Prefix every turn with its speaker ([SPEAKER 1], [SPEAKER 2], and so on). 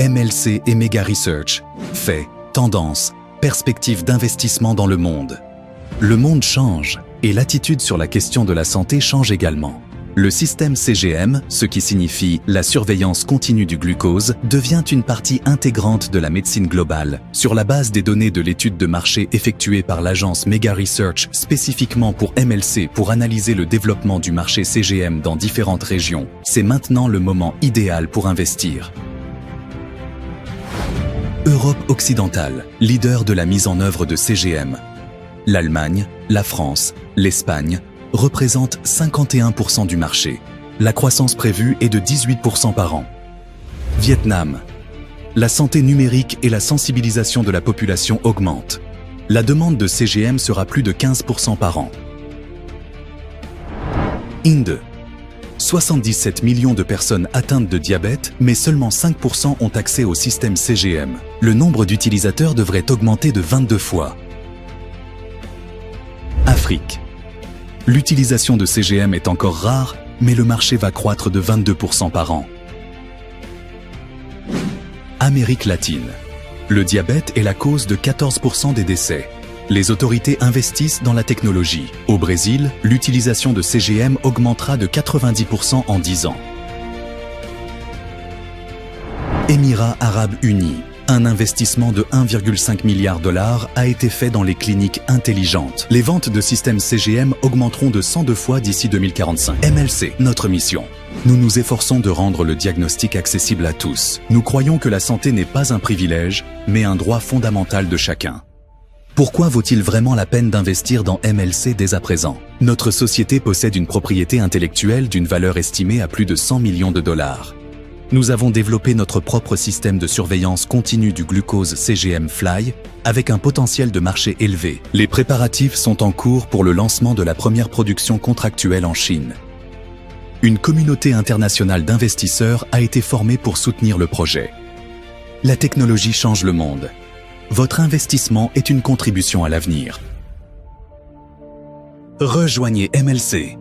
[SPEAKER 1] MLC et Mega Research. Faits, tendances, perspectives d'investissement dans le monde. Le monde change et l'attitude sur la question de la santé change également. Le système CGM, ce qui signifie la surveillance continue du glucose, devient une partie intégrante de la médecine globale, sur la base des données de l'étude de marché effectuée par l'agence Mega Research spécifiquement pour MLC pour analyser le développement du marché CGM dans différentes régions. C'est maintenant le moment idéal pour investir. Europe occidentale, leader de la mise en œuvre de CGM. L'Allemagne, la France, l'Espagne représentent 51% du marché. La croissance prévue est de 18% par an. Vietnam. La santé numérique et la sensibilisation de la population augmentent. La demande de CGM sera plus de 15% par an. Inde. 77 millions de personnes atteintes de diabète, mais seulement 5% ont accès au système CGM. Le nombre d'utilisateurs devrait augmenter de 22 fois. Afrique. L'utilisation de CGM est encore rare, mais le marché va croître de 22% par an. Amérique latine. Le diabète est la cause de 14% des décès. Les autorités investissent dans la technologie. Au Brésil, l'utilisation de CGM augmentera de 90% en 10 ans. Émirats arabes unis. Un investissement de 1,5 milliard de dollars a été fait dans les cliniques intelligentes. Les ventes de systèmes CGM augmenteront de 102 fois d'ici 2045. MLC, notre mission. Nous nous efforçons de rendre le diagnostic accessible à tous. Nous croyons que la santé n'est pas un privilège, mais un droit fondamental de chacun. Pourquoi vaut-il vraiment la peine d'investir dans MLC dès à présent? Notre société possède une propriété intellectuelle d'une valeur estimée à plus de 100 millions de dollars. Nous avons développé notre propre système de surveillance continue du glucose CGM Fly avec un potentiel de marché élevé. Les préparatifs sont en cours pour le lancement de la première production contractuelle en Chine. Une communauté internationale d'investisseurs a été formée pour soutenir le projet. La technologie change le monde. Votre investissement est une contribution à l'avenir. Rejoignez MLC.